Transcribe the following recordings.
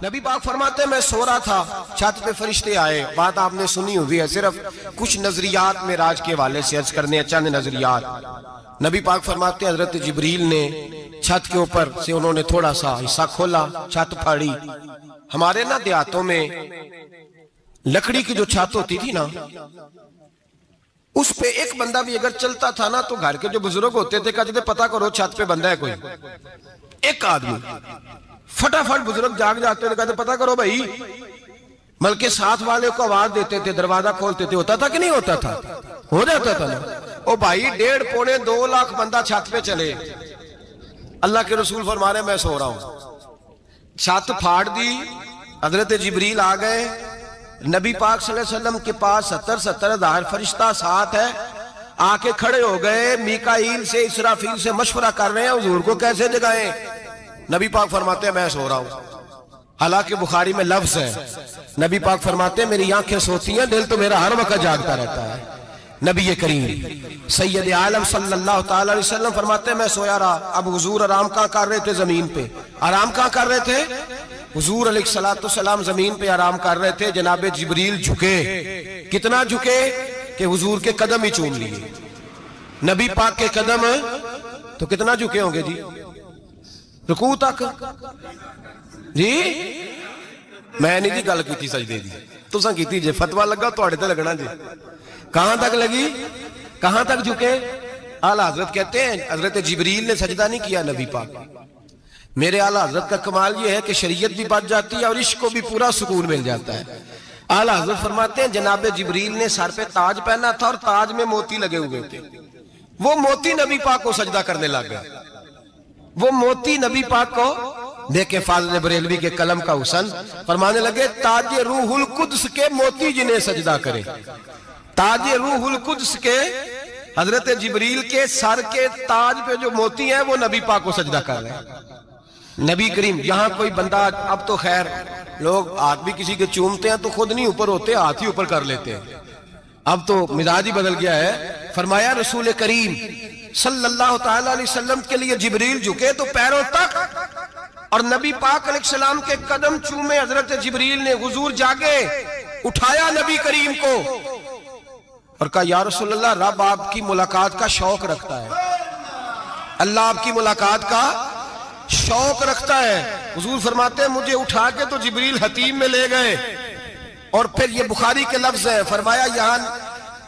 नबी पाक फरमाते मैं सो रहा था, छत पे फरिश्ते आए। बात आपने सुनी हुई है, सिर्फ कुछ नजरियात में राज के हवाले से अर्ज करने हैं, चंद नजरियात। नबी पाक फरमाते हजरत जिब्रील ने छत के ऊपर से उन्होंने थोड़ा सा हिस्सा खोला, छत फाड़ी। हमारे ना देहातों में लकड़ी की जो छत होती थी ना, उस पे एक बंदा भी अगर चलता था ना तो घर के जो बुजुर्ग होते थे कहते थे पता करो छत पे बंदा है कोई। एक आदमी फटाफट बुजुर्ग जाग जाते थे, कहते पता करो भाई। बल्कि साथ वाले को आवाज देते थे, दरवाजा खोलते थे। होता था कि नहीं होता था? हो जाता था ना। ओ भाई 1.5 पौने 2 लाख बंदा छत पे चले। अल्लाह के रसूल फरमा रहे मैं सो रहा हूं। छत फाड़ दी, हजरत जिब्रील आ गए। नबी पाक सल्लल्लाहु अलैहि वसल्लम के पास 70 हज़ार फरिश्ता साथ है, आके खड़े हो गए। मीकाईल से इसराफील से मशवरा कर रहे हैं हुजूर को कैसे जगाएं। नबी पाक फरमाते हैं मैं सो रहा हूं। हालांकि बुखारी में लफ्ज है, नबी पाक फरमाते हैं मेरी आंखें सोती हैं, दिल तो मेरा हर वक्त जागता रहता है। नबी करीम सैयद आलम सल्लल्लाहु अलैहि वसल्लम फरमाते हैं मैं सोया रहा। अब हुजूर आराम कहां कर रहे थे? जमीन पे। आराम कहां कर रहे थे? हुजूर अलैहिस्सलाम जमीन पे आराम कर रहे थे। जनाबे जिब्रील झुके। कितना झुके कि हुजूर के कदम ही चूम लिए। नबी पाक के कदम तो कितना झुके होंगे जी? रुकू तक जी। मैं नहीं जी गल की सजदे दी, तुसां कीती जे। फतवा लगा तुहाडे ते लगना जी। कहां तक लगी? कहां तक झुके? आला हजरत कहते हैं हजरत जिब्रील ने सजदा नहीं किया नबी पाक। मेरे आला हजरत का कमाल ये है कि शरीयत भी बच जाती है और इश्क को भी पूरा सुकून मिल जाता है। आला हजरत फरमाते हैं जनाबे जिब्रील ने सर पे ताज पहना था और ताज में मोती लगे हुए थे। वो मोती नबी पाक को सजदा करने लग गया। वो मोती नबी पाक को देखे फाज़िल बरेलवी के कलम का हुसन फरमाने लगे ताज रूहुल कुद्स के मोती जिन्हें सजदा करे। ताज रूहुल कुद्स के हजरत जिब्रील के सर के ताज पे जो मोती हैं वो नबी पाक को सजदा कर रहे हैं। नबी करीम यहाँ कोई बंदा, अब तो खैर लोग हाथ भी किसी के चूमते हैं तो खुद नहीं ऊपर होते, हाथ ही ऊपर कर लेते हैं। अब तो मिजाज ही बदल गया है। फरमाया रसूल करीम सल्लल्लाहु अलैहि वसल्लम के लिए जिब्रील झुके तो पैरों तक और नबी पाक अलैहिस्सलाम के कदम चूमे। हजरत जिब्रील ने हुजूर जागे, उठाया नबी करीम को और कहा या रसूल अल्लाह, रब आपकी मुलाकात का शौक रखता है, अल्लाह आपकी मुलाकात का शौक रखता है। हुजूर फरमाते हैं मुझे उठा के तो जिब्रील हतीम में ले गए और फिर ये बुखारी के लफ्ज है, फरमाया यहाँ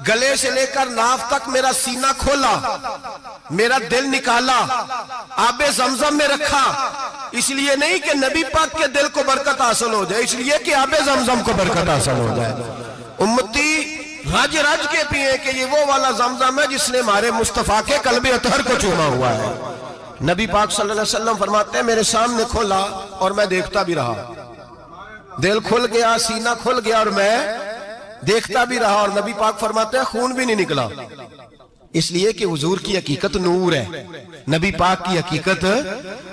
गले से लेकर नाफ तक मेरा सीना खोला, मेरा दिल निकाला, आबे जमजम में रखा। इसलिए नहीं कि नबी पाक के दिल को बरकत हासिल हो जाए, इसलिए कि आबे जमजम को बरकत हासिल हो जाए। उम्मती रज रज के पिए कि ये वो वाला जमजम है जिसने हमारे मुस्तफा के कल्बे अतहर को चूमा हुआ है। नबी पाक सल्लल्लाहु अलैहि वसल्लम फरमाते हैं मेरे सामने खोला और मैं देखता भी रहा। दिल खुल गया, सीना खुल गया और मैं देखता भी रहा। और नबी पाक फरमाते हैं खून भी नहीं निकला, इसलिए कि हुजूर की हकीकत नूर है, नबी पाक की हकीकत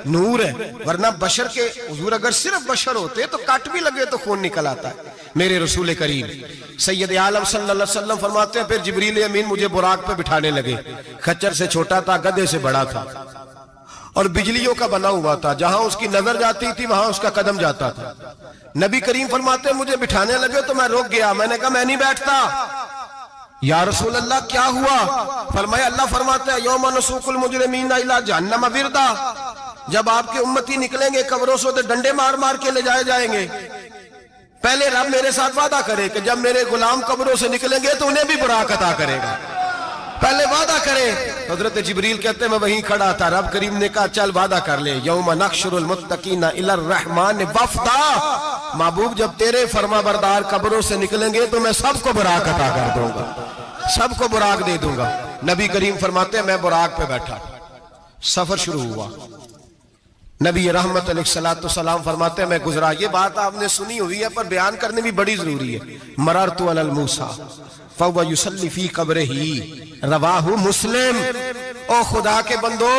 नूर है। वरना बशर के हुजूर अगर सिर्फ बशर होते तो कट भी लगे तो खून निकल आता है। मेरे रसूल करीम सैयद आलम सल्लल्लाहु अलैहि वसल्लम फरमाते हैं फिर जिब्रील अमीन मुझे बुराक पे बिठाने लगे। खच्चर से छोटा था, गधे से बड़ा था और बिजलियों का बना हुआ था। जहां उसकी नजर जाती थी वहां उसका कदम जाता था। नबी करीम फरमाते मुझे बिठाने लगे तो मैं रुक गया। मैंने कहा मैं नहीं बैठता। या रसूल अल्लाह क्या हुआ? फरमाया अल्लाह फरमाता है यौम नसूकुल मुजरिमीना इला जहन्नम विरदा, जब आपके उम्मती निकलेंगे कब्रों से तो डंडे मार मार के ले जाए जाएंगे। पहले रब मेरे साथ वादा करे कि जब मेरे गुलाम कब्रों से निकलेंगे तो उन्हें भी बुराक अता करेगा, पहले वादा करे। हजरत जिब्रील कहते मैं वहीं खड़ा था, रब करीम ने कहा चल वादा कर ले, यौम नहशुरुल मुत्तकीना इलर रहमान वफदा, महबूब जब तेरे फरमा बरदार कब्रों से निकलेंगे तो मैं सबको बुराक अता कर दूंगा, सबको बुराक दे दूंगा। नबी करीम फरमाते मैं बुराक पे बैठा, सफर शुरू हुआ। नबी रहमत अलैहिस्सलाम फरमाते मैं गुजरा। ये बात आपने सुनी हुई है पर बयान करनी भी बड़ी जरूरी है। मररतु अलल मूसा फहुव युसल्ली फी कब्रिही, रवाहु मुस्लिम। ओ खुदा के बंदो,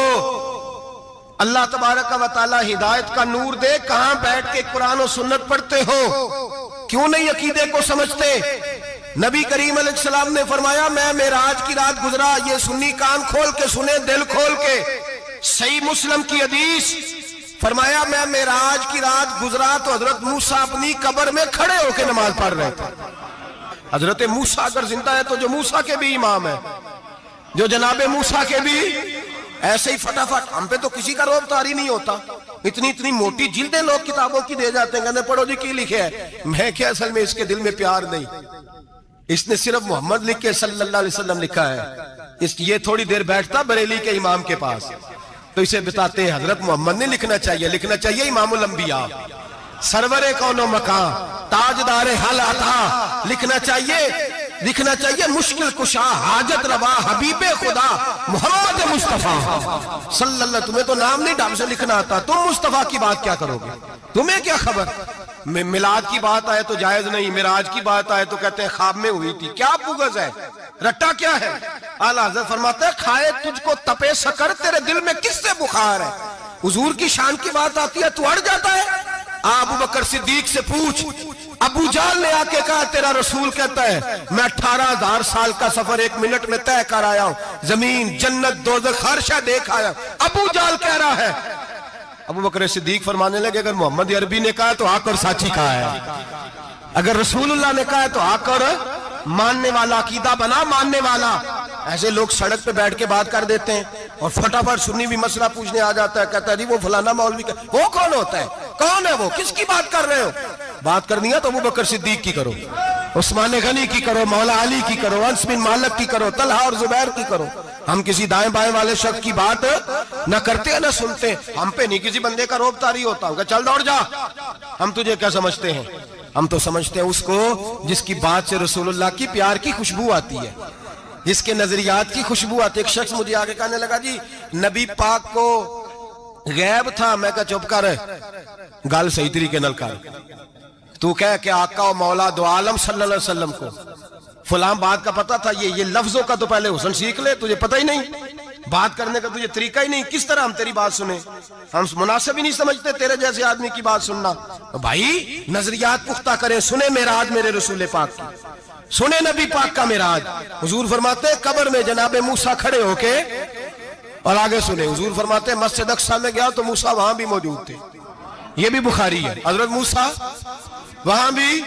अल्लाह तबारक व तआला हिदायत का नूर दे। कहां बैठ के कुरान और सुन्नत पढ़ते हो? क्यों नहीं अकीदे को समझते? नबी करीम अलैहिस्सलाम ने फरमाया मैं मेराज की रात गुजरा। ये सुन्नी कान खोल के सुने, दिल खोल के। सही मुस्लिम की हदीस, फरमाया मैं मेराज की रात गुजरा तो हजरत मूसा अपनी कब्र में खड़े होकर नमाज पढ़ रहे थे। हजरत मूसा अगर जिंदा है तो जो मूसा के भी इमाम है, जो जनाबे मूसा के भी, ऐसे ही फटाफट। हम पे तो किसी का रोब तारी नहीं होता, इतनी इतनी मोटी जिल्दें लोग किताबों की दे जाते हैं, कहते पढ़ो जी की लिखे है। मैं क्या, असल में इसके दिल में प्यार नहीं, इसने सिर्फ मोहम्मद लिख के सल्लल्लाहु अलैहि वसल्लम लिखा है। ये थोड़ी देर बैठता बरेली के इमाम के पास तो इसे बताते हैं हजरत मोहम्मद ने लिखना चाहिए, लिखना चाहिए इमामुल अंबिया, सरवरे कौनो मकां, ताजदारे हल अता, लिखना चाहिए, लिखना चाहिए मुश्किल कुशा, हाजत रवा, हबीबे खुदा मोहम्मद मुस्तफा सल्लल्लाहु। तुम्हें तो नाम नहीं ढंग से लिखना आता, तुम मुस्तफा की बात क्या करोगे, तुम्हें क्या खबर। मिलाद की बात आए तो जायज नहीं, मिराज की बात आए तो कहते हैं ख्वाब में हुई थी। क्या बुगज है, रट्टा क्या है। आला हज़रत फरमाते हैं खाए तुझको तपे सकर, तेरे दिल में किससे बुखार है। हुजूर की शान की बात आती है तू अड़ जाता है। अबू बकर सिद्दीक से पूछ, अबू जाल ने आके कहा तेरा रसूल कहता है मैं 18,000 साल का सफर 1 मिनट में तय कर आया हूं, जमीन जन्नत दोज़ख हर शय देख आया। अबू जाल कह रहा है। अबू बकर सिद्दीक फरमाने लगे अगर मोहम्मद अरबी ने कहा तो आकर साची कहा है, अगर रसूलुल्लाह ने कहा है तो आकर मानने वाला, अकीदा बना मानने वाला। ऐसे लोग सड़क पे बैठ के बात कर देते हैं और फटाफट सुन्नी भी मसला पूछने आ जाता है, कहता है जी वो फलाना मौलवी का, वो कौन होता है, कौन है वो, किसकी बात कर रहे हो। बात करनी है तो अबू बकर सिद्दीक की करो, उस्मान गनी की करो, मौला अली की करो, अंस बिन मालिक की करो, तलहा और जुबैर की करो। हम किसी दाएं बाएं वाले शख्स की बात न करते हैं न सुनते। हम पे नहीं किसी बंदे का रोब तारी होता होगा, चल दौड़ जा, हम तुझे क्या समझते हैं। हम तो समझते हैं उसको जिसकी बात से रसूलुल्लाह की प्यार की खुशबू आती है, जिसके नजरियात की खुशबू आती है। एक शख्स मुझे आगे कहने लगा जी नबी पाक को गैब था। मैं कहा चुप कर, गल सही तरीके नाल कर। तू कह के आका और मौला दो आलम सल्लल्लाहु अलैहि वसल्लम को फलां बात का पता था, ये लफ्जों का तो पहले हुस्न सीख ले, तुझे पता ही नहीं, बात करने का तुझे तरीका ही नहीं, किस तरह हम तेरी बात सुने। हम मुनासिब ही नहीं समझते तेरे जैसे आदमी की बात सुनना। तो भाई नजरियात पुख्ता करें, सुने मेराज मेरे रसूल पाक की, सुने नबी पाक का मेराज। हुजूर फरमाते कब्र में जनाबे मूसा खड़े होके, और आगे सुने हुजूर फरमाते मस्जिद अक्सा में गया तो मूसा वहां भी मौजूद थे। ये भी बुखारी है, हजरत मूसा वहां भी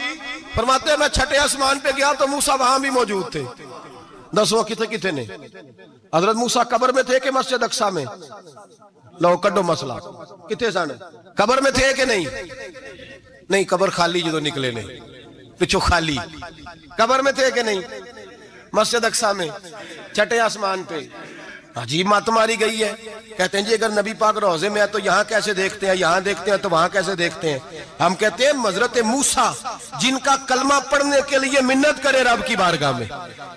फरमाते मैं छठे आसमान पे गया तो मूसा वहां भी मौजूद थे। दसो किथे किथे ने, हजरत मूसा कब्र में थे कि मस्जिद अक्सा में। लो कड्डो मसला, किथे सन, कब्र में थे कि नहीं, नहीं कब्र खाली जो निकले ने पिछो खाली, कब्र में थे कि नहीं, मस्जिद अक्सा में छठे आसमान पे। अजीब मात मारी गई है। कहते हैं जी अगर नबी पाक रोजे में है तो यहाँ कैसे देखते हैं, यहाँ देखते हैं तो वहां कैसे देखते हैं। हम कहते हैं हजरत मूसा जिनका कलमा पढ़ने के लिए मिन्नत करे रब की बारगाह में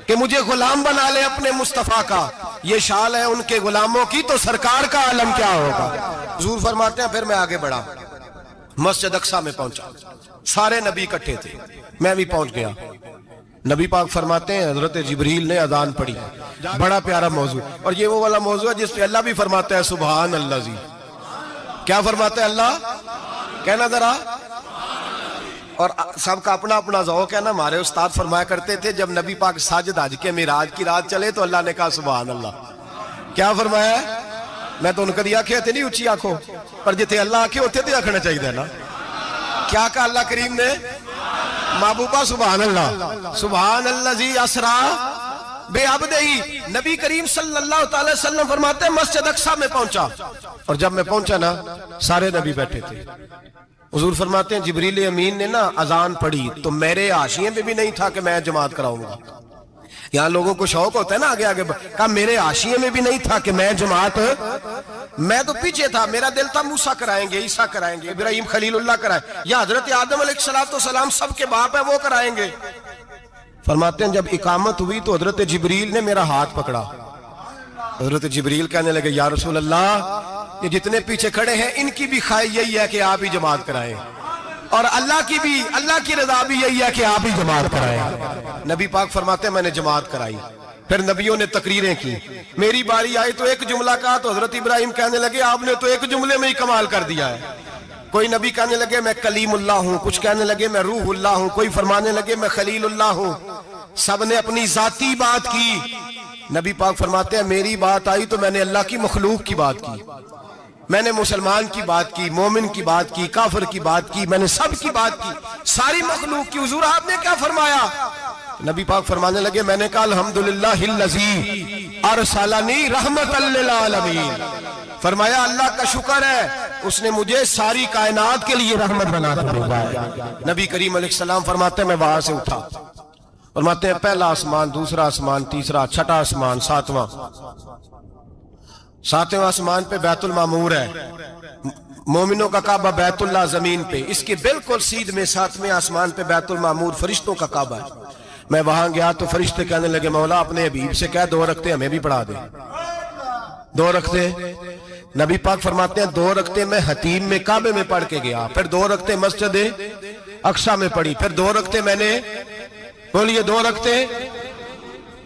कि मुझे गुलाम बना ले अपने मुस्तफा का, ये शाल है उनके गुलामों की, तो सरकार का आलम क्या होगा। हुजूर फरमाते हैं फिर मैं आगे बढ़ा, मस्जिद अक्सा में पहुंचा, सारे नबी इकट्ठे थे, मैं भी पहुंच गया। नबी पाक फरमाते हैं हजरत जिब्रील ने अजान पढ़ी, बड़ा प्यारा मौजू, और ये वो वाला मौजू है जिस पे अल्लाह भी फरमाता है सुभान अल्लाह जी। क्या फरमाते हैं अल्लाह, कहना जरा। और सबका अपना अपना ज़ौक़ है ना। हमारे उस्ताद फरमाया करते थे जब नबी पाक साजिद हज के मिराज की रात चले तो अल्लाह ने कहा सुभान अल्लाह। क्या फरमाया, मैं तो उनकदी आंखें थे नहीं उची आंखों, पर जिथे अल्लाह आंखें उथे तो आखना चाहिए ना। क्या कहा अल्लाह करीम ने, महबूबा सुभान अल्लाह, सुभान अल्लाह जी असरा बेअब्दिही। नबी करीम सल्लल्लाहु अलैहि वसल्लम फरमाते हैं मस्जिद अक्सा में पहुंचा, और जब मैं पहुंचा ना सारे नबी बैठे थे। हुजूर फरमाते हैं जिब्रील अमीन ने ना अजान पढ़ी तो मेरे हाशिए में भी नहीं था कि मैं जमात कराऊंगा। यहाँ लोगों को शौक होता है ना आगे आगे, कहा मेरे हाशिए में भी नहीं था कि मैं जमात, मैं तो पीछे था, मेरा दिल था मूसा कराएंगे, ईसा कराएंगे, इब्राहिम खलीलुल्लाह कराए, या हजरत आदम अलैहिस्सलाम सबके बाप है वो कराएंगे। फरमाते हैं जब इकामत हुई तो हजरत जिब्रील ने मेरा हाथ पकड़ा। हजरत जिब्रील कहने लगे या रसूल अल्लाह, ये जितने पीछे खड़े हैं इनकी भी ख्वाहिश यही है कि आप ही जमात कराएं, और अल्लाह की भी, अल्लाह की रजा भी यही है कि आप ही जमात कराएं। नबी पाक फरमाते हैं मैंने जमात कराई, फिर नबियों ने तकरीरें की, मेरी बारी आई तो एक जुमला कहा तो हजरत इब्राहिम कहने लगे आपने तो एक जुमले में ही कमाल कर दिया है। कोई नबी कहने लगे मैं कलीमुल्लाह हूं, कुछ कहने लगे मैं रूहुल्लाह हूं, कोई फरमाने लगे मैं खलीलुल्लाह हूं। सब ने अपनी जाती बात की, नबी पाक फरमाते हैं मेरी बात आई तो मैंने अल्लाह की मखलूक की बात की, मैंने मुसलमान की बात की, मोमिन की बात की, काफिर की बात की, मैंने सब की बात की, सारी मखलूक की। हुजूर आपने क्या फरमाया? नबी पाक फरमाने लगे मैंने कहा अल्हम्दुलिल्लाहिल्लज़ी अरसलनी रहमतल लिल आलमीन। फरमाया अल्लाह का शुक्र है उसने मुझे सारी कायनात के लिए रहमत बना कर भेजा है। नबी करीम अलैहिस्सलाम फरमाते हैं मैं वहां से उठा, फरमाते हैं पहला आसमान, दूसरा आसमान, तीसरा, छठा आसमान, सातवां आसमान पे बैतुल मामूर है, मोमिनों का काबा बैतुल्लाह जमीन पे, इसके बिल्कुल सीध में सातवें आसमान पे बैतुल मामूर फरिश्तों का काबा है। मैं वहां गया तो फरिश्ते कहने लगे मौला अपने हबीब से कह 2 रखते हमें भी पढ़ा दे। 2 रखते नबी पाक फरमाते हैं 2 रखते मैं हतीम में काबे में पढ़ के गया, फिर 2 रखते मस्जिद अक्सा में पढ़ी, फिर 2 रखते मैंने, बोलिए 2 रखते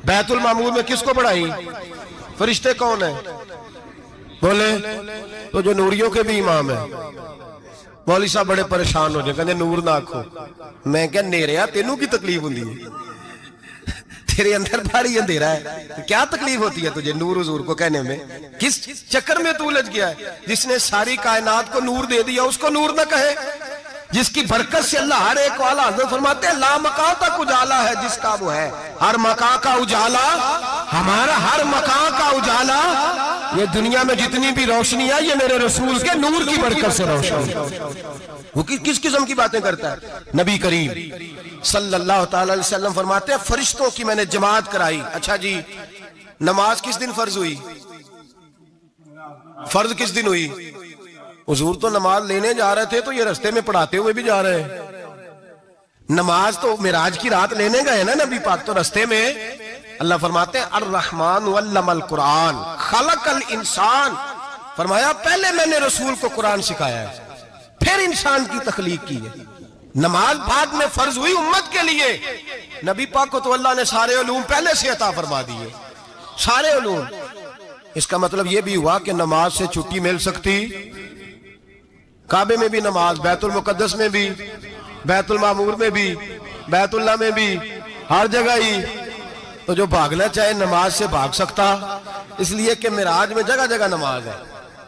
बैतुल मामूर में किसको पढ़ाई? फरिश्ते कौन है? बोले तो जो नूरियों के भी इमाम है। मौली साहब बड़े परेशान हो जाए, कहते नूर ना आखो। मैं क्या नेरिया तेनू की तकलीफ होती है? तेरे अंदर भारी अंधेरा है, तो क्या तकलीफ होती है तुझे नूर हुजूर को कहने में? किस चक्कर में तू उलझ गया है? जिसने सारी कायनात को नूर दे दिया उसको नूर ना कहे? जिसकी बरकत से अल्लाह हर एक वाला, हज़रत फरमाते हैं ला मकां तक उजाला है जिसका वो है, हर मकां का उजाला हमारा, हर मकां का उजाला, ये दुनिया में जितनी भी रोशनी है ये मेरे रसूल के नूर की बरकत से रोशनी। वो किस किस्म की बातें करता है? नबी करीम सल्लल्लाहु अलैहि वसल्लम फरमाते हैं फरिश्तों की मैंने जमात कराई। अच्छा जी, नमाज किस दिन फर्ज हुई? फर्ज किस दिन हुई? हुजूर तो नमाज लेने जा रहे थे तो ये रास्ते में पढ़ाते हुए भी जा रहे हैं। नमाज तो मिराज की रात लेने गए ना नबी पाक, तो रास्ते में अल्लाह फरमाते हैं अर्रहमान वल्लमल कुरान खलकल इंसान। फरमाया पहले मैंने रसूल को कुरान सिखाया है, फिर इंसान की तखलीक की है। नमाज बाद में फर्ज हुई उम्मत के लिए। नबी पाक को तो अल्लाह ने सारे उलूम पहले से अता फरमा दिए, सारे उलूम। इसका मतलब यह भी हुआ कि नमाज से छुट्टी मिल सकती, काबे में भी नमाज, बैतुल मुकद्दस में भी, बैतुल मामूर में भी, बैतुल्लाह में भी, हर जगह ही। तो जो भागना चाहे नमाज से भाग सकता, इसलिए कि मिराज में जगह जगह नमाज है,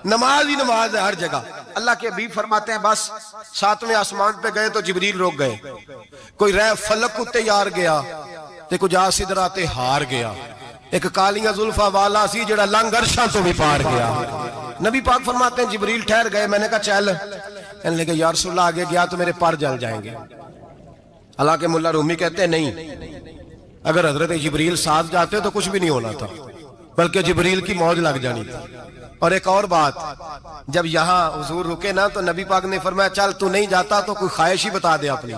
नमाज ही नमाज है हर जगह। अल्लाह के हबीब फरमाते हैं बस 7वें आसमान पे गए तो जिब्रील रोक गए, कोई रह फलक उत्ते यार गया ते कुछ आ सिदरा ते हार गया, एक कालिया जुल्फा वाला सी जेड़ा लंघ अरशां तो भी पार गया। नबी पाक फरमाते हैं जिब्रील ठहर गए, मैंने कहा चल, कहने लगे या रसूलल्लाह आगे गया तो मेरे पर जल जाएंगे। हालांकि मुल्ला रूमी कहते हैं नहीं, अगर हजरत जिब्रील साथ जाते तो कुछ भी नहीं होना था, बल्कि जिब्रील की मौज लग जानी थी। और एक और बात, जब यहाँ हुजूर रुके ना तो नबी पाक ने फरमाया चल तू नहीं जाता तो कोई ख्वाहिश ही बता दे अपनी।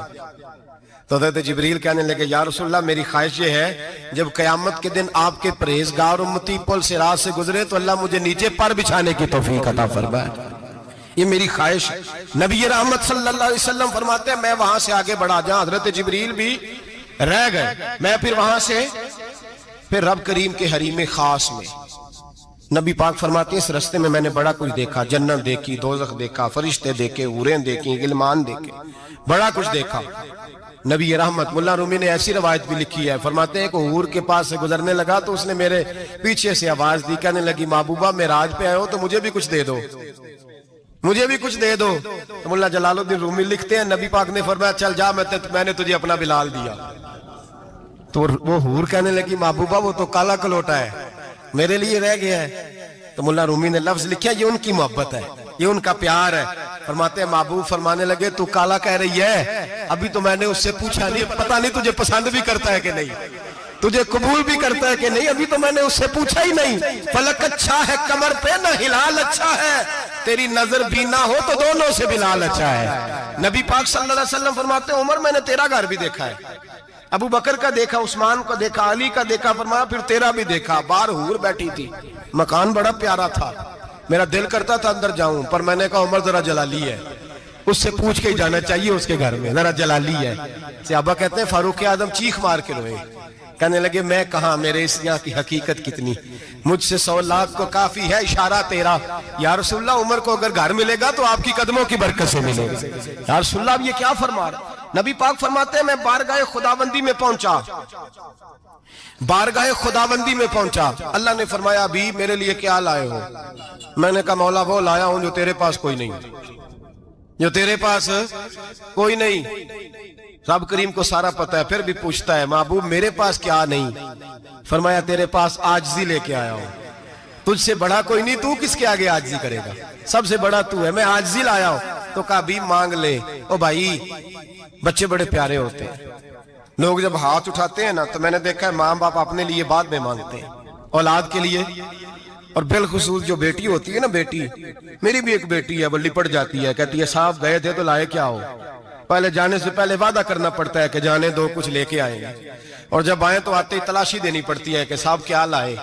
तो हज़रत जिब्रील कहने लगे या रसूलल्लाह मेरी ख्वाहिश ये है जब क़यामत के दिन आपके परहेजगार उम्मती पुल सिरात से गुजरे तो अल्लाह मुझे नीचे पर बिछाने की तौफीक अता फरमाए, ये मेरी ख्वाहिश। नबी रहमत सल्लल्लाहु अलैहि वसल्लम फरमाते हैं मैं वहां से आगे बढ़ा, जहां हज़रत जिब्रील भी रह गए, मैं फिर वहां से फिर रब करीम के हरीम खास में। नबी पाक फरमाते हैं इस रास्ते में मैंने बड़ा कुछ देखा, जन्नत देखी, दोज़ख देखा, फरिश्ते देखे, हूरें देखी, गिलमान देखे, बड़ा कुछ देखा। नबी रहमत मुल्ला रूमी ने ऐसी रवायत भी लिखी है, फरमाते हैं कि हूर के पास से गुजरने लगा तो उसने मेरे पीछे से आवाज दी, कहने लगी महबूबा मेराज पे आए हो तो मुझे भी कुछ दे दो, मुझे भी कुछ दे दो। तो मुल्ला जलालुद्दीन रूमी लिखते हैं नबी पाक ने फरमाया चल जा, मैंने तुझे अपना बिलाल दिया। तो वो हूर कहने लगी महबूबा वो तो काला कलोटा है, मेरे लिए रह गया है। तो मुल्ला रूमी ने लफ्ज लिखा ये उनकी मोहब्बत है, ये उनका प्यार है। फरमाते हैं महबूब फरमाने लगे तू काला कह रही है, अभी तो मैंने उससे पूछा नहीं, पता नहीं तुझे पसंद भी करता है कि नहीं, तुझे कबूल भी करता है कि नहीं, अभी तो मैंने उससे पूछा ही नहीं। फलक अच्छा है कमर पे ना हिलाल अच्छा है, तेरी नजर भी ना हो तो दोनों से बिलाल अच्छा है। नबी पाक सल्लल्लाहु अलैहि वसल्लम फरमाते हैं उमर मैंने तेरा घर भी देखा है, अबू बकर का देखा, उस्मान का देखा, अली का देखा, फरमाया फिर तेरा भी देखा। बाहर हूर बैठी थी, मकान बड़ा प्यारा था, मेरा दिल करता था अंदर जाऊं, पर मैंने कहा उमर जरा जलाली है, उससे पूछ के ही जाना चाहिए उसके घर में, जरा जलाली है। सहाबा कहते हैं फारूक आजम चीख मार के रोए, कहने लगे मैं कहा, मेरे इस यहाँ की हकीकत कितनी, मुझसे 100 लाख को काफी है इशारा तेरा। या रसूलल्लाह, उमर को अगर घर मिलेगा तो आपकी कदमों की बरकत से मिलेगा। या रसूलल्लाह, अब ये क्या फरमा रहे? नबी पाक फरमाते हैं मैं बारगाह खुदाबंदी में पहुंचा, बारगाह खुदाबंदी में पहुंचा। अल्लाह ने फरमाया अभी मेरे लिए क्या लाए हो? मैंने कहा मौला वो लाया हूं जो तेरे पास कोई नहीं, जो तेरे पास कोई नहीं। रब करीम को सारा पता है, फिर भी पूछता है महबूब मेरे पास क्या नहीं? फरमाया तेरे पास आजिज़ी लेके आया हूं, तुझसे बड़ा कोई नहीं, तू किसके आगे आजिज़ी करेगा, सबसे बड़ा तू है, मैं आजिज़ी लाया हूं। तो कहा भी मांग ले। ओ भाई बच्चे बड़े प्यारे होते हैं, लोग जब हाथ उठाते हैं ना तो मैंने देखा है माँ बाप अपने लिए बाद में मांगते हैं, औलाद के लिए। और बिलखुसूस जो बेटी होती है ना, बेटी, मेरी भी एक बेटी है, वो लिपट जाती है, कहती है साहब गए थे तो लाए क्या हो? पहले जाने से पहले वादा करना पड़ता है कि जाने दो कुछ लेके आएंगे, और जब आए तो आते ही तलाशी देनी पड़ती है कि साहब क्या लाए।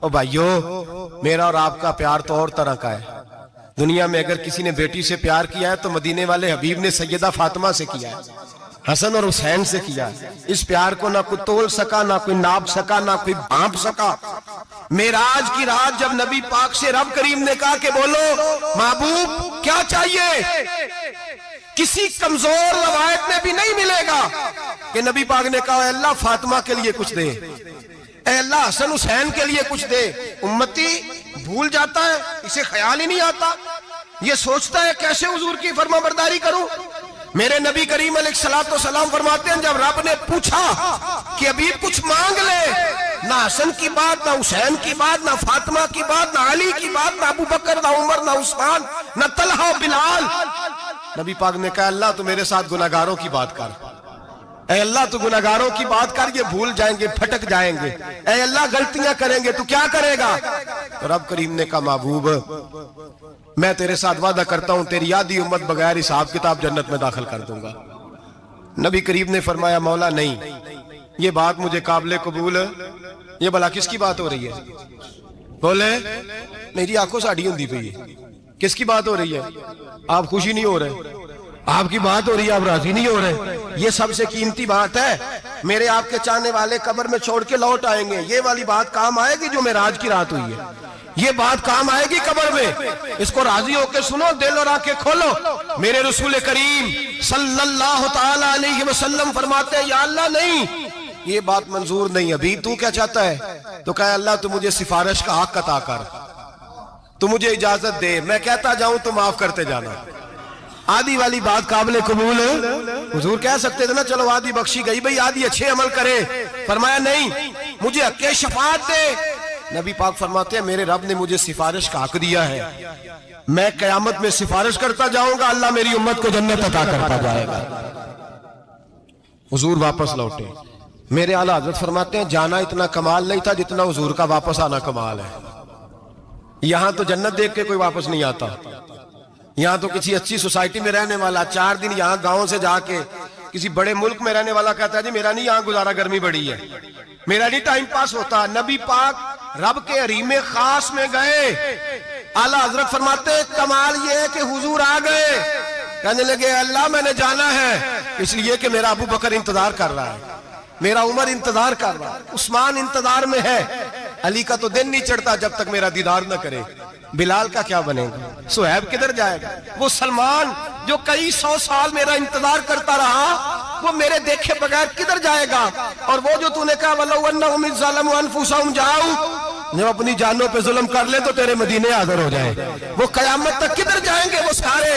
ओ भाइयों, मेरा और आपका प्यार तो और तरह का है। दुनिया में अगर किसी ने बेटी से प्यार किया है तो मदीने वाले हबीब ने सैयदा फातिमा से किया है, हसन और हुसैन से किया। इस प्यार को ना कोई तोल सका, ना कोई नाप सका, ना कोई भांप सका। मेराज की रात जब नबी पाक से रब करीम ने कहा कि बोलो महबूब क्या चाहिए, किसी कमजोर रवायत में भी नहीं मिलेगा कि नबी पाक ने कहा अल्लाह फातिमा के लिए कुछ दे, अल्लाह हसन हुसैन के लिए कुछ दे। उम्मती भूल जाता है, इसे ख्याल ही नहीं आता, ये सोचता है कैसे हुजूर की फरमाबरदारी करूं। मेरे नबी करीम अलैहिस्सलाम फरमाते हैं जब रब ने पूछा कि अभी कुछ मांग ले, ना हसन की बात, ना हुसैन की बात, ना फातिमा की बात, ना अली की बात, ना अबू बकर, ना उमर, ना उस्मान, ना तलहा बिलाल। नबी पाक ने कहा अल्लाह तू मेरे साथ गुनाहगारों की बात कर, ऐ अल्लाह तू गुनाहगारों की बात कर, ये भूल जाएंगे, भटक जाएंगे, ऐ अल्लाह गलतियां करेंगे, तू क्या करेगा? तो रब करीम ने कहा महबूब मैं तेरे साथ वादा करता हूं तेरी आधी उम्मत बगैर हिसाब किताब जन्नत में दाखिल कर दूंगा। नबी करीम ने फरमाया मौला नहीं, ये बात मुझे काबिल कबूल, ये भला किसकी बात हो रही है? बोले मेरी आंखों से अड़ी होती पई है, किसकी बात हो रही है? आप खुशी नहीं हो रहे, आपकी बात हो रही है, आप राजी नहीं हो रहे। ये सबसे कीमती बात है, मेरे आपके चाहने वाले कब्र में छोड़ के लौट आएंगे, ये वाली बात काम आएगी जो मेराज की रात हुई है, ये बात काम आएगी कब्र में। इसको राजी होकर सुनो, दिल और आंखें खोलो। मेरे रसूल करीम सल्लल्लाहु ताला अलैहि वसल्लम फरमाते हैं या अल्लाह नहीं, ये बात मंजूर नहीं, अभी तू क्या चाहता है? तो कहा अल्लाह तू मुझे सिफारिश का हक अता कर, तू मुझे इजाजत दे, मैं कहता जाऊं तो माफ करते जाना। आधी वाली बात काबिल कबूल हुजूर कह सकते थे ना चलो आधी बख्शी गई भाई, आधी अच्छे अमल करे। फरमाया नहीं, मुझे हक़ शफाअत दे। नबी पाक फरमाते हैं मेरे रब ने मुझे सिफारिश का हक दिया है, मैं कयामत में सिफारिश करता जाऊंगा, अल्लाह मेरी उम्मत को जन्नत अता करता जाएगा। हुजूर वापस लौटे। मेरे आला हज़रत फरमाते हैं जाना इतना कमाल नहीं था जितना हुजूर का वापस आना कमाल है। यहां तो जन्नत देख के कोई वापस नहीं आता, यहाँ तो किसी अच्छी सोसाइटी में रहने वाला 4 दिन यहाँ गांव से जाके किसी बड़े मुल्क में रहने वाला कहता है जी मेरा नहीं यहाँ गुजारा, गर्मी बड़ी है, मेरा नहीं टाइम पास होता। नबी पाक रब के हरीमे खास में गए, आला हजरत फरमाते कमाल ये है कि हुजूर आ गए, कहने लगे अल्लाह मैंने जाना है इसलिए कि मेरा अबू बकर इंतजार कर रहा है, मेरा उमर इंतजार कर रहा है, उस्मान इंतजार में है, अली का तो दिन नहीं चढ़ता जब तक मेरा दीदार न करे, बिलाल का क्या बनेगा, सुहैब किधर जाएगा, वो सलमान जो कई 100 साल मेरा इंतजार करता रहा वो मेरे देखे बगैर किधर जाएगा। और वो जो तूने कहा जब अपनी जानों पे जुल्म कर ले तो तेरे मदीने हाजिर हो जाए, वो कयामत तक किधर जाएंगे वो सारे।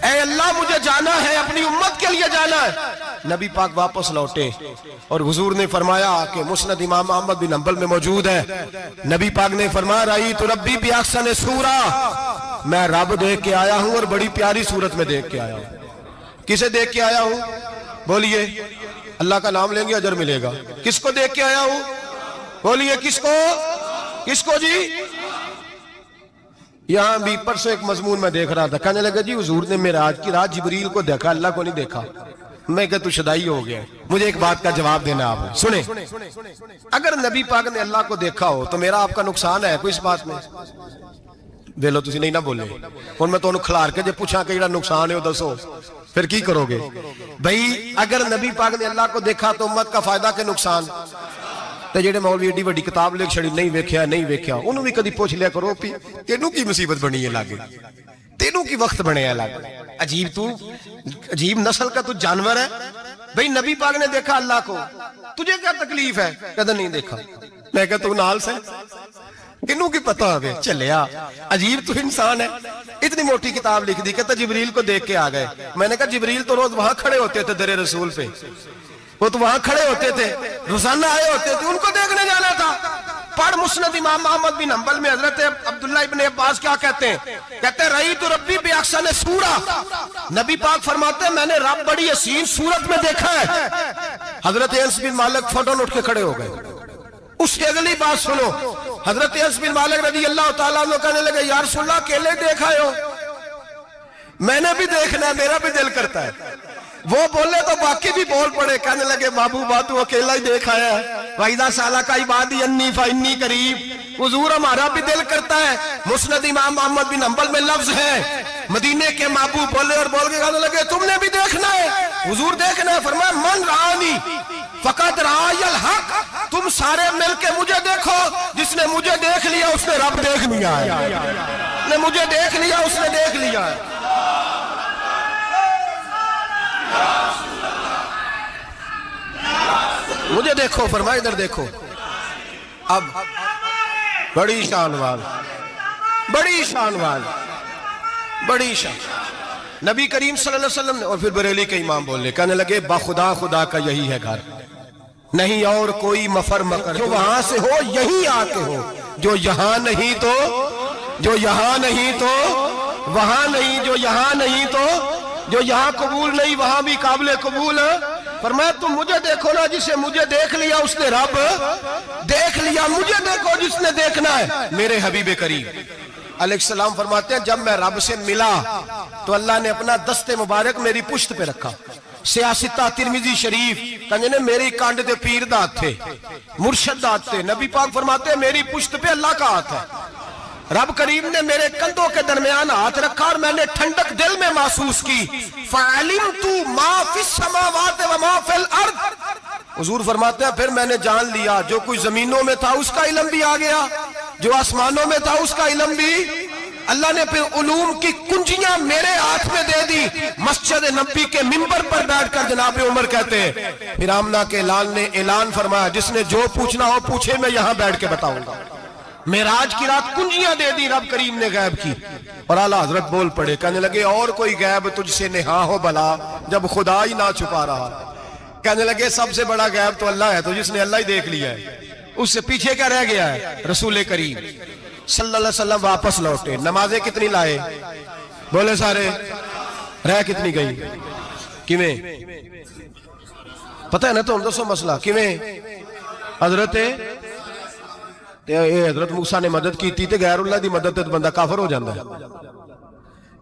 ऐ अल्लाह मुझे जाना है, अपनी उम्मत के लिए जाना है। नबी पाक वापस लौटे और हुजूर ने फरमाया कि मुस्नद इमाम अहमद बिन हंबल में मौजूद है, नबी पाक ने फरमाया रही तो रब्बी भी अहसन सूरा, मैं रब देख के आया हूं और बड़ी प्यारी सूरत में देख के आया हूं। किसे देख के आया हूं? बोलिए, अल्लाह का नाम लेंगे अजर मिलेगा। किसको देख के आया हूं? बोलिए किसको? किसको जी? यहां भी परसों एक मजमून में देख रहा था, कहने लगा जी हुजूर ने मेराज की रात जिब्रील को देखा, अल्लाह को नहीं देखा। मैं कहा तू शदाई हो गया। मुझे एक बात का जवाब देना आप सुने, अगर नबी पाक ने अल्लाह को देखा हो तो मेरा आपका नुकसान है कोई इस बात में? वेलो तुसी नहीं ना बोले, हुण मैं तुहानू खिलार के जे पूछा कि जेड़ा नुकसान है वो दसो, फिर की करोगे भाई? अगर नबी पाक ने अल्लाह को देखा तो उम्मत का फायदा के नुकसान? ते जेडे मौलवी एडी वड्डी किताब लिख छड़ी नहीं वेख्या नहीं वेख्या उन्होंने भी कदी पूछ लिया करो भी तेनू की मुसीबत बनी है लागे, तेनू की वक्त बने लागे। अजीब तू अजीब नस्ल का तू जानवर है भाई। नबी पाक ने देखा अल्लाह को, तुझे क्या तकलीफ है? कहता नहीं देखा। मैं कहता तू नाल से किनू की पता है चलिया। अजीब तू इंसान है, इतनी मोटी किताब लिख दी। कहता जिब्रील को देख के आ गए। मैंने कहा जिब्रील तो रोज वहां खड़े होते थे दरे रसूल पे, वो तो वहां खड़े होते थे, रोजाना आए होते थे, उनको देखने जाना था। पढ़ मुस्नद इमाम अहमद बिन हंबल में हजरत अब्दुल्ला इब्न अब्बास क्या कहते हैं? कहते रही तो रब्बी भी अक्सर सूरा। नबी पाक फरमाते हैं मैंने रब बड़ी हसीन सूरत में देखा है। हजरत अनस बिन मालिक फौरन उठ के खड़े हो गए। उसकी अगली बात सुनो, हजरत अनस बिन मालिक रज़ी अल्लाह तआला अन्हु कहने लगे या रसूल अल्लाह अकेले देखा हो? मैंने भी देखना है, मेरा भी दिल करता है। वो बोले तो बाकी भी बोल पड़े, कहने लगे महबूबा तू अकेला ही देखा है। वाइदा साला का इबादी अन्नी फन्नी करीब। हुजूर हमारा भी दिल करता है। मुस्नद इमाम अहमद बिन हंबल में लफ्ज है मदीने के महबूब बोले और बोल के कहने लगे तुमने भी देखना है? हुजूर देखना है। फरमाया मन रानी फकत रायल हक, तुम सारे मिलके मुझे देखो, जिसने मुझे देख लिया उसने रब देख लिया है, ने मुझे देख लिया उसने देख लिया है। मुझे देखो, फरमाया इधर देखो। अब बड़ी शान वाल, बड़ी शान वाल, बड़ी शान नबी करीम सल्लल्लाहु अलैहि वसल्लम ने। और फिर बरेली के इमाम बोले, कहने लगे बाखुदा खुदा का यही है घर, नहीं और कोई मफर मकर। जो वहां से हो यही आके हो, जो यहां नहीं तो, जो यहां नहीं तो वहां नहीं, जो यहां नहीं तो, जो यहां कबूल नहीं वहां भी काबिल कबूल। फरमाया तुम मुझे देखो ना, जिसे मुझे देख लिया उसने रब देख लिया। मुझे देखो जिसने देखना है मेरे हबीब करीम अलैहिस्सलाम। फरमाते हैं जब मैं रब से मिला तो अल्लाह ने अपना दस्ते मुबारक मेरी पुश्त पे रखा। सियासिता तिरमिजी शरीफ कहने ने मेरी कांड दे पीर दा हाथ थे, मुर्शद दा हाथ थे। नबी पाक फरमाते हैं मेरी पुश्त पे अल्लाह का हाथ है। रब करीम ने मेरे कंधों के दरमियान हाथ रखा और मैंने ठंडक दिल में महसूस की। फ़अलिमतु मा फिस समावाति व मा फिल अर्द। हुजूर फरमाते हैं फिर मैंने जान लिया जो कुछ जमीनों में था उसका इल्म भी आ गया, जो आसमानों में था उसका इल्म भी। अल्लाह ने फिर उलूम की कुंजियां मेरे हाथ में दे दी। मस्जिद नबी के मिंबर पर बैठकर जनाब उमर कहते हैं फिर आमना के लाल ने ऐलान फरमाया जिसने जो पूछना हो पूछे, मैं यहां बैठ के बताऊंगा। मेराज की रात कुंजियां दे दी रब करीम ने गैब की। और आला हजरत बोल पड़े, कहने लगे और कोई गैब तुझसे नेहा हो भला जब खुदा ही ना छुपा रहा। कहने लगे सबसे बड़ा गैब तो अल्लाह है, तो जिसने अल्लाह ही देख लिया है उससे पीछे क्या रह गया है? रसूल करीम सल्लल्लाहु अलैहि वसल्लम वापस लौटे। नमाजें कितनी लाए? बोले सारे। रह कितनी गई? किवें पता है ना? तो दसो मसला किवें? हजरत मूसा ने मदद की थी, गैरुल्लाह दी मदद तो बंदा काफर हो जाता है।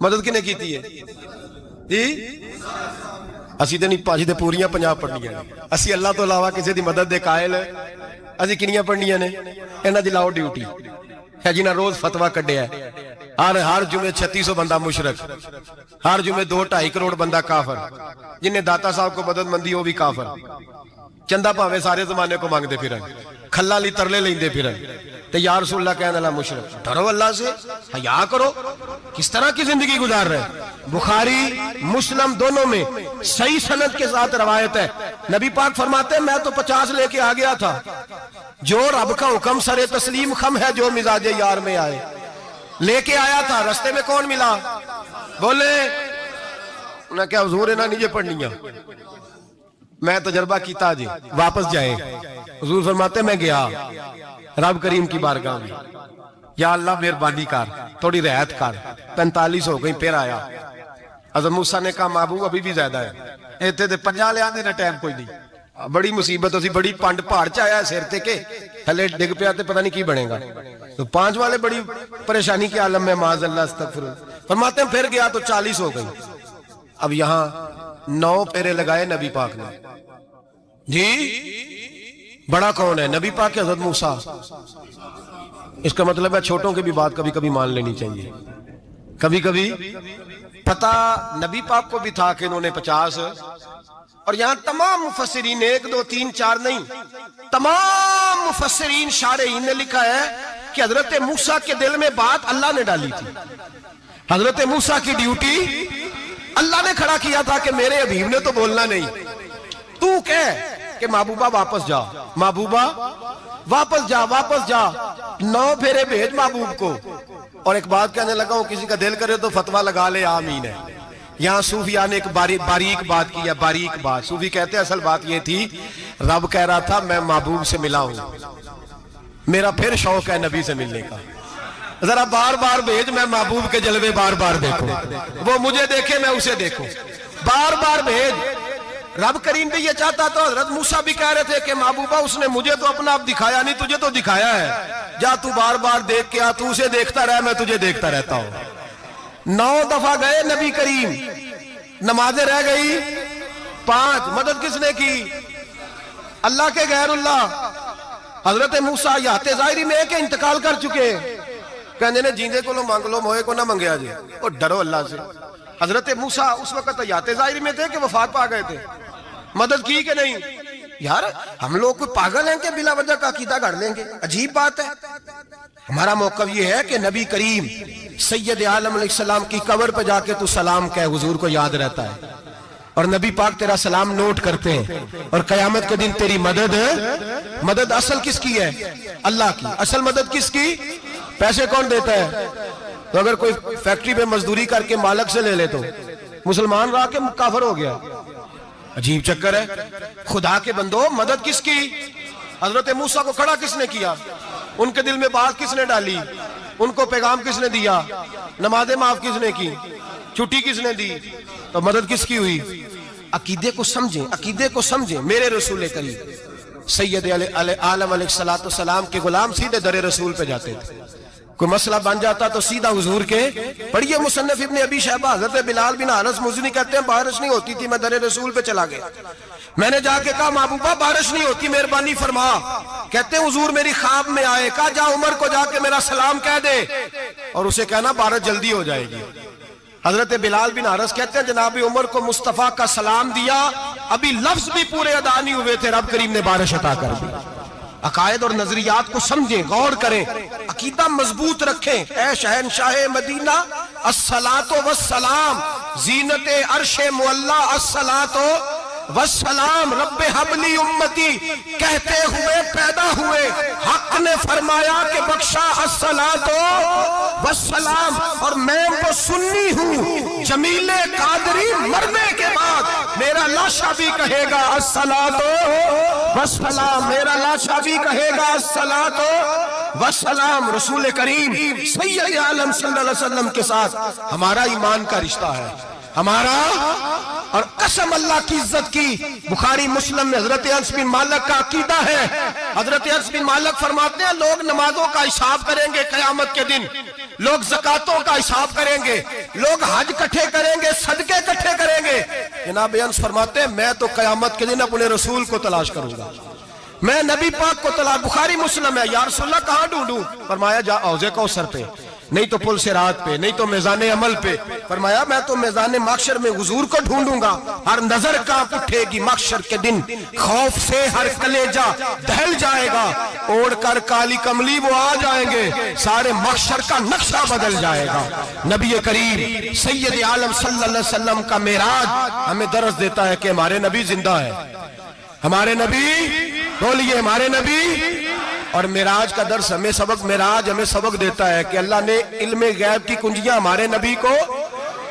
मदद किने की है? असी तो नहीं भाजी तो पूरियां 50 पढ़निया। असी अल्लाह तो अलावा किसी की मदद दे कायल असी किनियां पढ़निया ने? इन्हां दी लाओ ड्यूटी है जिन्हें रोज फतवा कढ़िया। हर जुमे 3600 बंदा मुशरक, हर जुमे 2-2.5 करोड़ बंदा काफर, जिन्हें दाता साहब को मदद मंदी वो भी काफर। चंदा भावे सारे जमाने को मांगते फिर, खल्ला ली तरले लेंदे फिर, ते या रसूलल्लाह कहने वाला मुशरक। डरो अल्लाह से, हया करो। किस तरह की जिंदगी गुजार रहे? बुखारी मुस्लिम दोनों में सही सनद के साथ रवायत है। नबी पाक फरमाते हैं मैं तो 50 लेके आ गया था। जो रब का हुक्म सरे तस्लीम खम है जो मिजाज यार में आए। लेके आया था, रास्ते में कौन मिला? बोले उन्हें क्या हुजूर इन्हें नीचे पढ़निया? मैं तजर्बा किया जी, वापस जाए। हुजूर फरमाते मैं गया रब करीम की बारगाह में, या अल्लाह मेहरबानी कर, थोड़ी रियायत कर। 45 हो गई। फिर आया हज़रत मूसा ने कहा महबूब अभी भी ज्यादा है, इतने तो 50 लिया ने टाइम कोई नहीं। बड़ी मुसीबत असी बड़ी पंड पहाड़ च आया सिर ते के थले डिग पिया ते पता नहीं की बनेगा। तो 5 वाले बड़ी परेशानी के आलम में माज अल्लाह अस्तगफिर। फरमाते हैं फिर गया तो 40 हो गई। अब यहाँ 9 फेरे लगाए नबी पाक ने जी। बड़ा कौन है? नबी पाक के हज़रत मूसा। इसका मतलब है छोटों की भी बात कभी कभी मान लेनी चाहिए। कभी कभी पता नबी पाक को भी था कि इन्होंने 50, और यहां तमाम मुफस्सिरीन 1, 2, 3, 4 नहीं, तमाम मुफस्सिरीन शारहीन ने लिखा है कि हजरत मूसा के दिल में बात अल्लाह ने डाली थी। हजरत मूसा की ड्यूटी अल्लाह ने खड़ा किया था कि मेरे हबीब ने तो बोलना नहीं, तू कह कि महबूबा वापस जा, महबूबा वापस जा, वापस जा, 9 फेरे भेज महबूब को। और एक बात कहने लगा हूं, किसी का दिल करे तो फतवा लगा ले, आमीन है। यहां सूफिया ने एक बारीक बात की है, बारीक बात। सूफी कहते हैं असल बात यह थी, रब कह रहा था मैं महबूब से मिला हूं, मेरा फिर शौक है नबी से मिलने का, जरा बार बार भेज, मैं महबूब के जलवे बार बार देखूं, वो मुझे देखे मैं उसे देखूं, बार बार भेज। रब करीम भी ये चाहता तो हजरत मूसा भी कह रहे थे कि महबूबा उसने मुझे तो अपना आप दिखाया नहीं, तुझे तो दिखाया है, जा तू बार बार देख के आ, तू उसे देखता रह, मैं तुझे देखता रहता हूं। 9 दफा गए नबी करीम, नमाजें रह गई 5, मदद किसने की? अल्लाह के गैरुल्लाह। हजरत मूसा याते जाहिरी में के इंतकाल कर चुके, कहने ने जींदे को लो मांग लो, मोए को ना मंगया जी, और डरो अल्लाह से। हजरत मूसा उस वक्त याते जाहिरी में थे कि वफात पा गए थे, मदद की कि नहीं? यार हम लोग कोई पागल हैं कि बिला वजह का अकीदा गढ़ लेंगे? अजीब बात है। हमारा मौकफ ये है कि नबी करीम सैयद आलम अलैहिस्सलाम की कब्र पे जाके तू सलाम कह, हुजूर को याद रहता है, और नबी पाक तेरा सलाम नोट करते हैं, और कयामत के दिन तेरी मदद असल किसकी है? अल्लाह की। असल मदद किसकी? पैसे कौन देता है? तो अगर कोई फैक्ट्री पे मजदूरी करके मालिक से ले ले तो मुसलमान रहा के काफिर हो गया। अजीब चक्कर है। खुदा के बंदो, मदद किसकी? हजरत मूसा को खड़ा किसने किया? उनके दिल में बात किसने डाली? उनको पैगाम किसने दिया? नमाज़ें माफ किसने की? छुट्टी किसने दी? तो मदद किसकी हुई? अकीदे को समझें, अकीदे को समझें। मेरे रसूल करीम सैयद आलम अलैहिस्सलाम के गुलाम सीधे दरे रसूल पे जाते थे। कोई मसला बन जाता तो सीधा हुजूर के, पढ़िए मुसन्निफ इब्ने अबी शैबा, हज़रत बिलाल बिन हारिस मुज़नी कहते हैं बारिश नहीं होती थी, मैं दरे रसूल पे चला गया, मैंने जाके कहा महबूबा बारिश नहीं होती, मेहरबानी फरमा। कहते हैं हुजूर मेरी ख्वाब में आए, कहा जा उमर को जाके मेरा सलाम कह दे और उसे कहना बारिश जल्दी हो जाएगी। हजरत बिलाल बिन हारिस कहते हैं जनाब उमर को मुस्तफा का सलाम दिया, अभी लफ्ज भी पूरे अदा नहीं हुए थे, रब करीम ने बारिश अता कर दी। अकायद और नजरियात को समझें, गौर करें, अकीदा मजबूत रखें। ऐ शहनशाह मदीना अस्सलातो वस्सलाम, जीनते अर्शे मुअल्ला अस्सलातो वस्सलाम, रब्बे हबली उम्मती कहते हुए पैदा हुए, हक ने फरमाया कि बख्शा अस्सलातो वस्सलाम। और मैं वो सुन्नी हूँ, जमीले कादरी मरने के बाद मेरा लाशा भी कहेगा अस्सलातो वस्सलाम, मेरा लाशा भी कहेगा अस्सलातो वस्सलाम। रसूल करीम सैयद आलम सल्लल्लाहु अलैहि वसल्लम के साथ हमारा ईमान का रिश्ता है, हमारा। और कसम अल्लाह की इज्जत की, बुखारी मुस्लिम में हजरत अनस बिन मालिक का अकीदा है। हजरत अनस बिन मालिक फरमाते हैं लोग नमाजों का हिसाब करेंगे कयामत के दिन, लोग ज़कातों का हिसाब करेंगे, लोग हज इकट्ठे करेंगे, सदके इकट्ठे करेंगे। जनाब अनस फरमाते हैं मैं तो कयामत के दिन अपने रसूल को तलाश करूंगा, मैं नबी पाक को तलाश। बुखारी मुस्लिम है। या रसूलल्लाह कहां ढूंढूं? फरमाया जा औज़े कौसर पे, नहीं तो पुल सिरात पे, नहीं तो मैज़ाने अमल पे। फरमाया मैं तो मैज़ाने माशर में हुजूर को ढूंढूंगा। हर नजर कांप उठेगी माशर के दिन, खौफ से हर कलेजा दहल जाएगा, ओढ़ कर काली कमली वो आ जाएंगे, सारे माशर का नक्शा बदल जाएगा। नबी करीम सैयद आलम सल्लल्लाहु अलैहि वसल्लम का मेराज हमें दर्स देता है कि हमारे नबी जिंदा है, हमारे नबी, बोलिए हमारे नबी। और मेराज का दर्स हमें सबक, मेराज हमें सबक देता है कि अल्लाह ने इल्मे गैब की कुंजियां हमारे नबी को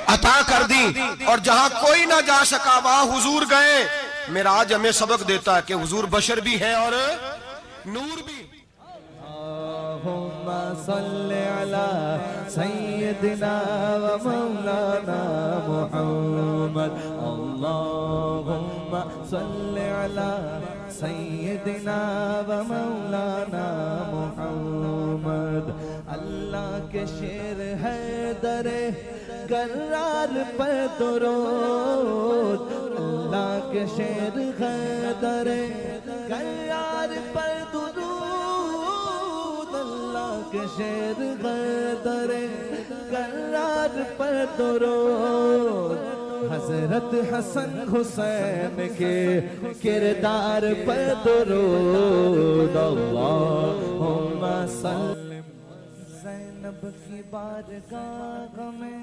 अता कर दी, और जहां कोई ना जा सका वहां हुजूर गए। मेराज हमें सबक देता है कि हुजूर बशर भी है और नूर भी। अल्लाहुम्मा सल्ली अला सय्यिदिना व मौलाना मुहम्मद, अल्लाहुम्मा सल्ली अला सय्यिदिना व मौलाना मुहम्मद। अल्लाह के शेर है दरे करार पर दुरूद, अल्लाह के शेर है दरे करार पर दुरूद, अल्लाह के शेर है दरे करार पर दुरूद। हजरत हसन हुसैन के किरदार पर दुरूद अल्लाहुम्मा सल्लि ज़ैनब की बारगाह में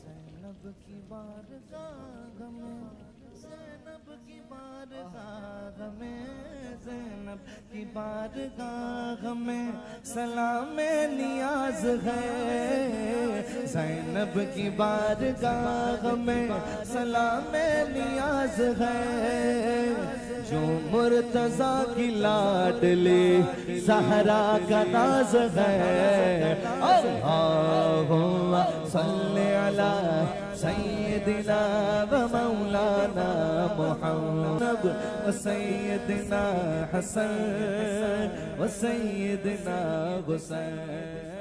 ज़ैनब की बारगाह में ज़ैनब की बारगाह में ज़ैनब की बारगाह में सलाम नियाज है ज़ैनब की बारगाह में सलाम नियाज है जो मुर्तज़ा की लाडली ज़हरा का नाज है अल्लाहुम्मा सल्लि अला सय्यदिना व मौलाना मुहम्मद व सय्यदिना हसन व सय्यदिना हुसैन।